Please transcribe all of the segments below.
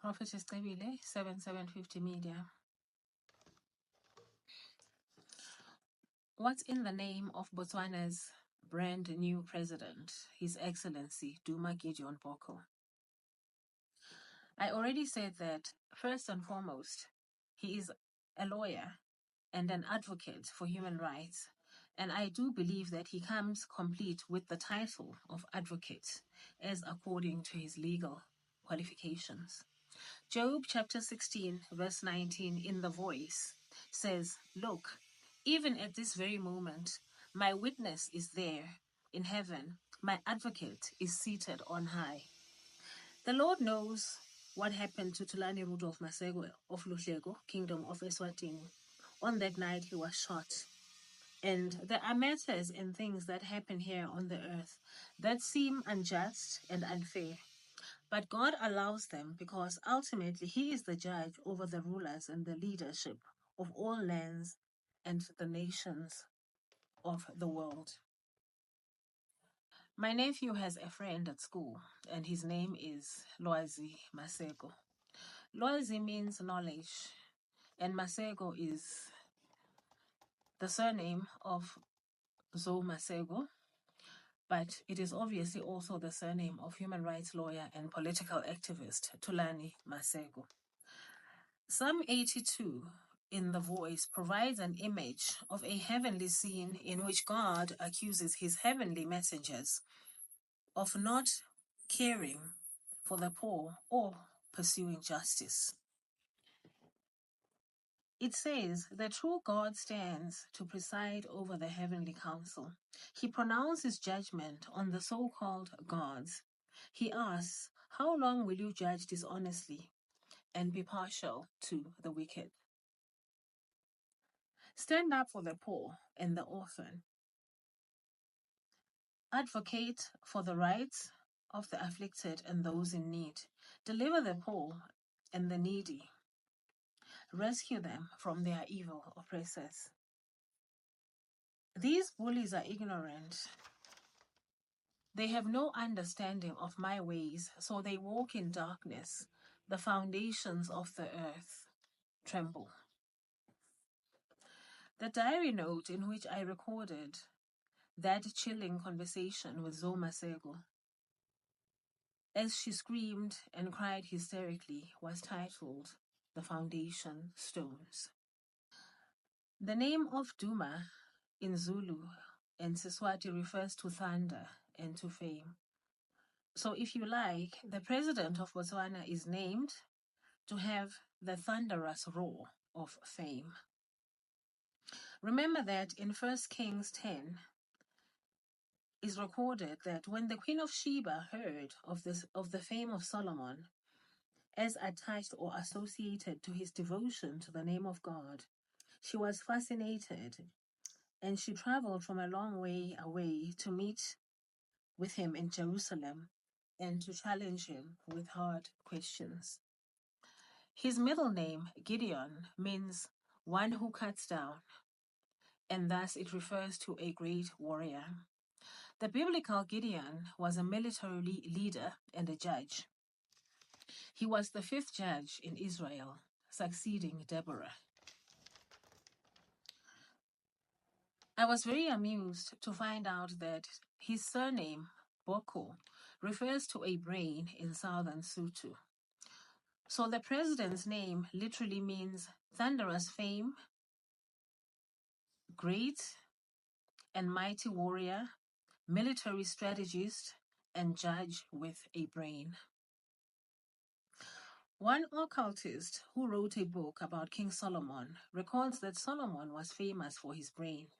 Prophetess Kabile, 7750 Media. What's in the name of Botswana's brand new president, His Excellency Duma Gideon Boko? I already said that, first and foremost, he is a lawyer and an advocate for human rights, and I do believe that he comes complete with the title of advocate, as according to his legal qualifications. Job chapter 16, verse 19 in the Voice says, "Look, even at this very moment, my witness is there in heaven. My advocate is seated on high." The Lord knows what happened to Tulani Rudolph Masego of Luhlego, Kingdom of Eswatini. On that night, he was shot. And there are matters and things that happen here on the earth that seem unjust and unfair. But God allows them because ultimately He is the judge over the rulers and the leadership of all lands and the nations of the world. My nephew has a friend at school, and his name is Lwazi Masego. Lwazi means knowledge, and Masego is the surname of Zo Masego, but it is obviously also the surname of human rights lawyer and political activist Tulani Masego. Psalm 82 in the Voice provides an image of a heavenly scene in which God accuses his heavenly messengers of not caring for the poor or pursuing justice. It says, "The true God stands to preside over the heavenly council. He pronounces judgment on the so-called gods. He asks, how long will you judge dishonestly and be partial to the wicked? Stand up for the poor and the orphan. Advocate for the rights of the afflicted and those in need. Deliver the poor and the needy. Rescue them from their evil oppressors." These bullies are ignorant. They have no understanding of my ways, so they walk in darkness. The foundations of the earth tremble. The diary note in which I recorded that chilling conversation with Zo Masego, as she screamed and cried hysterically, was titled "The Foundation Stones." The name of Duma in Zulu and Siswati refers to thunder and to fame. So if you like, the president of Botswana is named to have the thunderous roar of fame. Remember that in 1 Kings 10, is recorded that when the Queen of Sheba heard of the fame of Solomon, as attached or associated to his devotion to the name of God, she was fascinated, and she traveled from a long way away to meet with him in Jerusalem and to challenge him with hard questions. His middle name, Gideon, means one who cuts down, and thus it refers to a great warrior. The biblical Gideon was a military leader and a judge. He was the 5th judge in Israel, succeeding Deborah. I was very amused to find out that his surname, Boko, refers to a brain in southern Sotho. So the president's name literally means thunderous fame, great and mighty warrior, military strategist, and judge with a brain. One occultist who wrote a book about King Solomon records that Solomon was famous for his brain.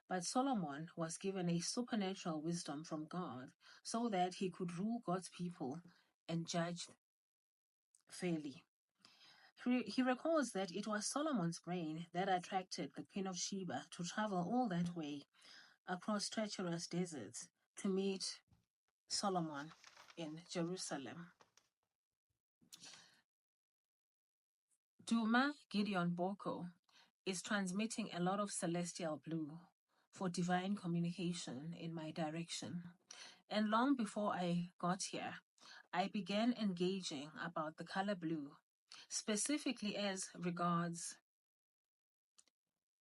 But Solomon was given a supernatural wisdom from God so that he could rule God's people and judge fairly. He recalls that it was Solomon's brain that attracted the Queen of Sheba to travel all that way across treacherous deserts to meet Solomon in Jerusalem. Duma Gideon Boko is transmitting a lot of celestial blue for divine communication in my direction. And long before I got here, I began engaging about the color blue, specifically as regards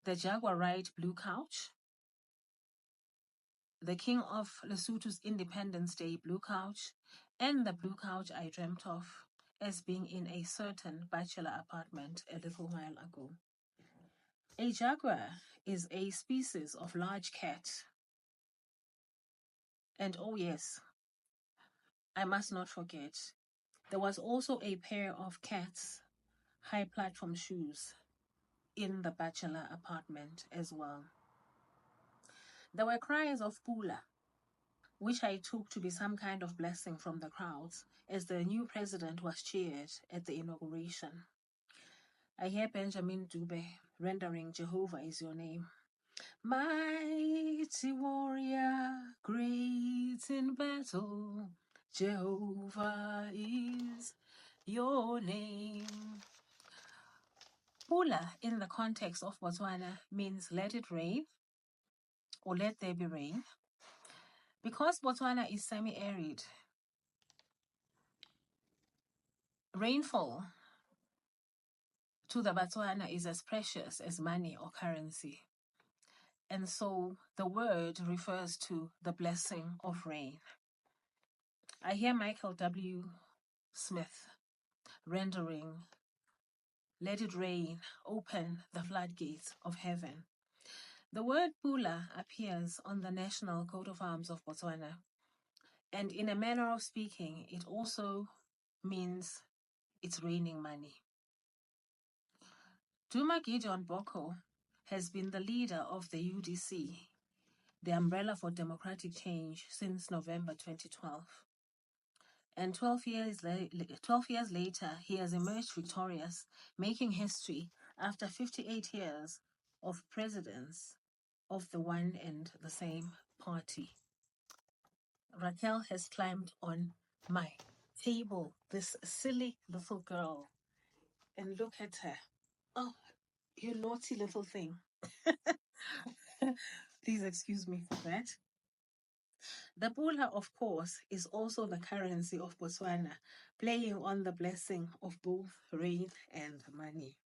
the Jaguarite blue couch, the King of Lesotho's Independence Day blue couch, and the blue couch I dreamt of as being in a certain bachelor apartment a little while ago. A jaguar is a species of large cat. And oh yes, I must not forget, there was also a pair of Cat's high platform shoes in the bachelor apartment as well. There were cries of Pula, which I took to be some kind of blessing from the crowds as the new president was cheered at the inauguration. I hear Benjamin Dube rendering Jehovah is your name. Mighty warrior, great in battle, Jehovah is your name. Pula, in the context of Botswana, means let it rain or let there be rain. Because Botswana is semi-arid, rainfall to the Botswana is as precious as money or currency. And so the word refers to the blessing of rain. I hear Michael W. Smith rendering, let it rain, open the floodgates of heaven. The word Pula appears on the national coat of arms of Botswana. And in a manner of speaking, it also means it's raining money. Duma Gideon Boko has been the leader of the UDC, the Umbrella for Democratic Change, since November 2012. And 12 years later, he has emerged victorious, making history after 58 years of presidents of the one and the same party. Raquel has climbed on my table, this silly little girl. And look at her. Oh, you naughty little thing. Please excuse me for that. The Pula, of course, is also the currency of Botswana, playing on the blessing of both rain and money.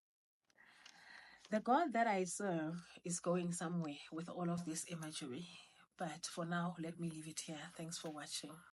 The God that I serve is going somewhere with all of this imagery. But for now, let me leave it here. Thanks for watching.